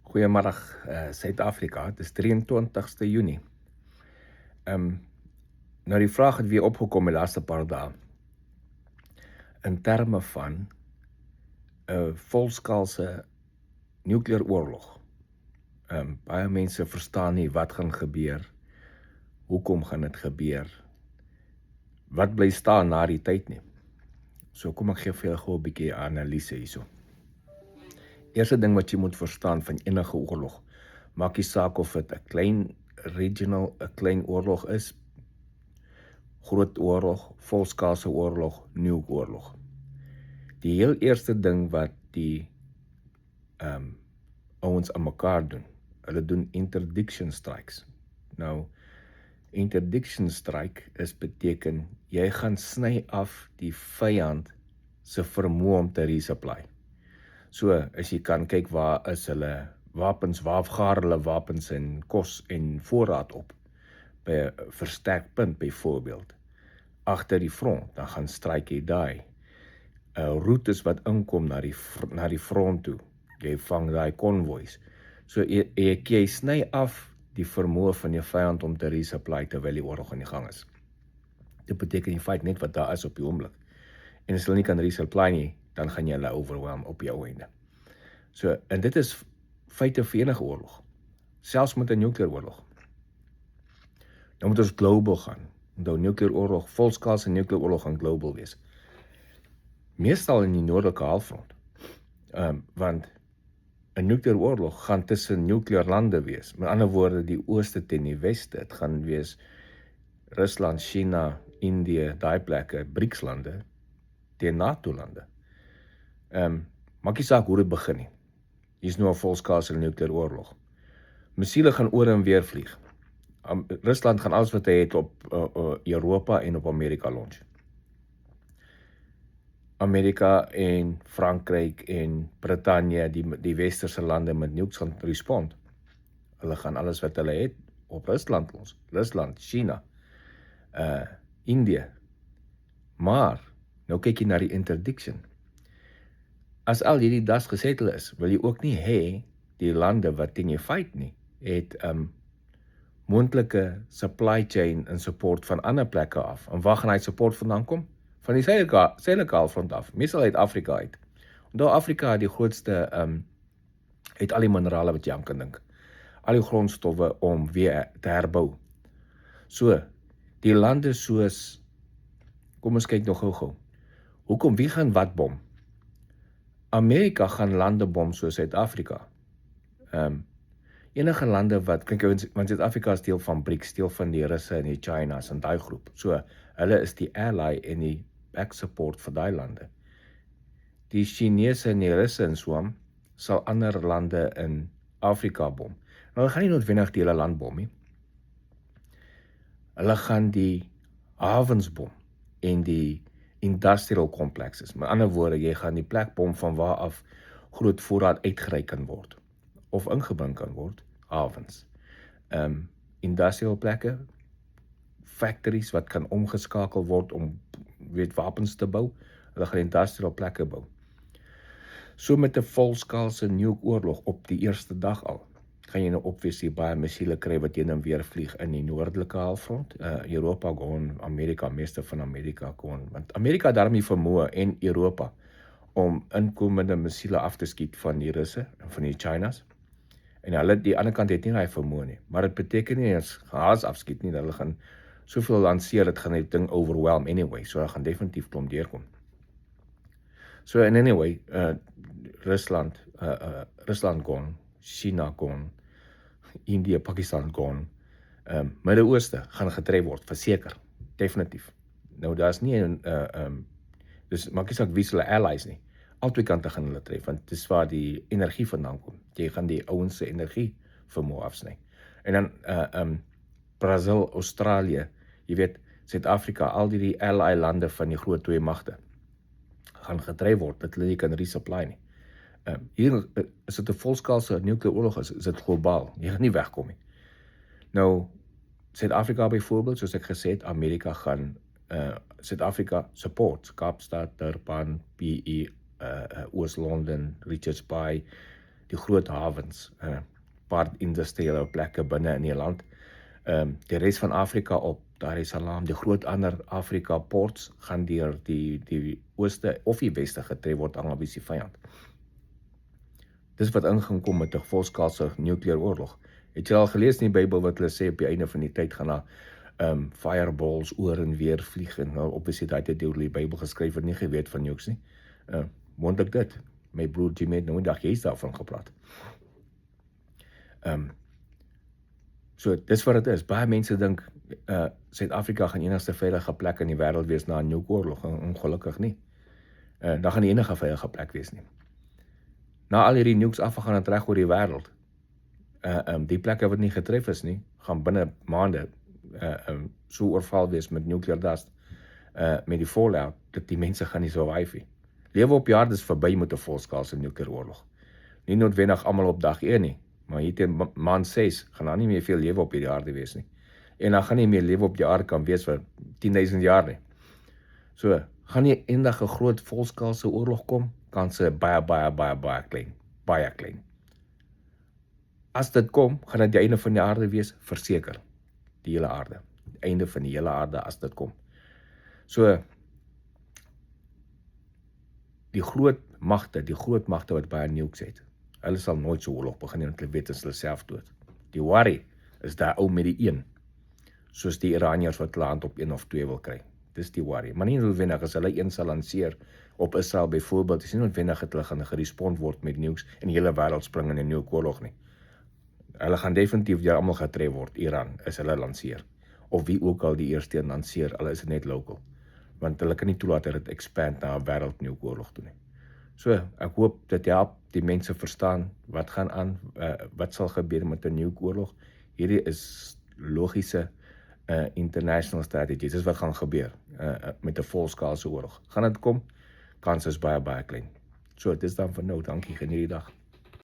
Goeiemiddag, Suid-Afrika. Het is 23ste Junie. Um, nou die vraag het weer opgekom die laaste paar dae in terme van 'n volskaalse nukleêre oorlog. Baie mense verstaan nie wat gaan gebeur, hoekom gaan dit gebeur, wat bly staan na die tyd nie. So kom ek gee vir julle gou 'n bietjie analise hierso. Eerste ding wat jy moet verstaan van enige oorlog, maak nie saak of dit 'n klein regional, 'n klein oorlog is, groot oorlog, volskaalse oorlog, nuukoorlog. Die heel eerste ding wat die ouens aan mekaar doen, hulle doen interdiction strikes. Nou, interdiction strike beteken, jy gaan sny af die vyand se vermoë om te resupply. So, as jy kan kyk waar is hulle wapens, waar gaar hulle wapens en kos en voorraad op, by 'n versterkpunt byvoorbeeld, agter die front, dan gaan stryk jy daai. Routes wat inkom na die front toe, jy vang daai konvois. So, jy sny af die vermoë van jou vyand om te resupply terwyl die oorlog aan die gang is. Dit beteken die feit net wat daar is op die oomblik. En as hulle nie kan resupply nie, dan gaan jy hulle overwhelm op jou einde. So, en dit is feite vir enige oorlog, selfs met 'n nukleêre oorlog. Nou moet ons global gaan. Onthou, nukleêre oorlog, volskaalse nukleêre oorlog gaan global wees. Meestal in die noordelike halfrond, want 'n nukleêre oorlog gaan tussen nukleêre lande wees. Met ander woorde, die ooste teen die weste. Dit gaan wees Rusland, China, Indië, daai plekke, BRICS-lande teen NATO-lande. Maak nie saak hoe dit begin nie. Hier is nou 'n volskaalse nukleêre oorlog. Missiele gaan oor en weer vlieg. Rusland gaan alles wat hy het op Europa en op Amerika launch. Amerika en Frankryk en Brittanje, die westerse lande met nukes gaan respond. Hulle gaan alles wat hulle het op Rusland launch. Rusland, China, Indië. Maar, nou kyk jy na die interdiction. As al hierdie das gesettel is, wil jy ook nie hê die lande wat teen jou fight nie, het moontlike supply chain en support van ander plekke af. En waar gaan hy support vandaan kom? Van die suidelike halfrond af, meestal uit Afrika uit. Onthou, Afrika het die grootste, het al die minerale wat jy aan kan dink. Al die grondstowwe om weer te herbou. So, die lande soos, kom ons kyk nog gou. Hoekom, wie gaan wat bom? Amerika gaan lande bom soos Suid-Afrika. Enige lande wat, kyk, want Suid-Afrika is deel van BRICS, deel van die Russe en die Chinas en daai groep. So, hulle is die ally en die back support vir daai lande. Die Chinese en die Russe en so sal ander lande in Afrika bom. Nou, hulle gaan nie noodwendig die hele land bom nie. Hulle gaan die havens bom en die industrial complexes. Met ander woorde, jy gaan die plek bom van waar af groot voorraad uitgery kan word of ingebring kan word, havens. Industrial plekke, factories wat kan omgeskakel word om wapens te bou, hulle gaan industrial plekke bou. So met 'n volskaalse nuukoorlog op die eerste dag al, gaan jy nou obviously baie missiele kry wat heen en weer vlieg in die noordelike halfrond, Europa gewoon, Amerika, meeste van Amerika gewoon, want Amerika daarmee vermoë en Europa om inkomende missiele af te skiet van die Russe en van die Chinas. En hulle, die ander kant het nie daai vermoë nie, maar dit beteken nie as haas afskiet nie, dat hulle gaan soveel lanceer, dit gaan die ding overwhelm anyway, so hulle gaan definitief klomp deurkom. So in anyway, Rusland gone, China gone, Indië, Pakistan gone, Midde-Ooste gaan getref word, verseker, definitief. Nou daar is nie dus maak nie saak wie hulle allies nie. Al twee kante gaan hulle tref, want dis waar die energie vandaan kom. Jy gaan die ouens se energie vermoë afsny. En dan Brazil, Australië, jy weet, Suid-Afrika, al die ally lande van die groot twee magte gaan getref word, dat hulle nie kan resupply nie. Hier is dit 'n volskaalse nukleêre oorlog, is dit globaal, jy gaan nie wegkom nie. Nou, Suid-Afrika byvoorbeeld, soos ek gesê het, Amerika gaan Suid-Afrika support, Kaapstad, Durban, PE, Oos-London, Richards Bay, die groot hawens, paar industriële plekke binne in die land. Die res van Afrika op Dar es Salaam, die groot ander Afrika ports gaan deur die ooste of die weste getref word, hang af wie se vyand. Dis wat ingekom met 'n volskaalse nukleêre oorlog. Het jy al gelees in die Bybel wat hulle sê op die einde van die tyd gaan daar fireballs oor en weer vlieg en nou obviously daai tyd deur die Bybel geskryf word, nie geweet van nukes nie. Wonder dit. My broer Jimmy het nou eendag juist daarvan gepraat. So dis wat dit is. Baie mense dink Suid-Afrika gaan enigste veilige plek in die wêreld wees na 'n nukeoorlog. Ongelukkig nie. Daar gaan nie enige veilige plek wees nie. Na al hierdie nukes afgegaan en reg oor die wêreld. Die plekke wat nie getref is nie, gaan binne maande so oorval wees met nuclear dust, met die fallout, dat die mense gaan nie survive nie. Lewe op die aarde is verby met 'n volskaalse nukleêre oorlog. Nie noodwendig almal op dag 1 nie, maar hier teen maand 6 gaan daar nie meer veel lewe op hierdie aarde wees nie. En dan gaan nie meer lewe op die aarde kan wees vir 10.000 jaar nie. So, gaan nie eendag 'n groot volskaalse oorlog kom? Kanse baie klein. Baie klein. As dit kom, gaan dit die einde van die aarde wees, verseker. Die hele aarde. Die einde van die hele aarde as dit kom. So, die groot magte wat baie nukes het, hulle sal nooit so oorlog begin nie, want hulle weet hulle self dood. Die worry is daar ou met die een, soos die Iraniërs wat hulle hand op 1 of 2 wil kry. Dis die worry. Maar nie noodwendig as hulle een sal lanseer op Israel byvoorbeeld, is nie noodwendig dat hulle gaan gerespond word met nukes en die hele wêreld spring in 'n nuwe oorlog nie. Hulle gaan definitief deur almal getref word, Iran, is hulle lanseer. Of wie ook al die eerste een lanseer, hulle is net local. Want hulle kan nie toelaat dat dit expand na 'n wêreldnuwe oorlog toe nie. So, ek hoop dit help die mense verstaan wat gaan aan, wat sal gebeur met 'n nuwe oorlog. Hierdie is logiese international strategies, dis wat gaan gebeur met 'n volskaalse oorlog. Gaan dit kom? Kans is baie klein. So, dit is dan vir nou, dankie, geniet die dag.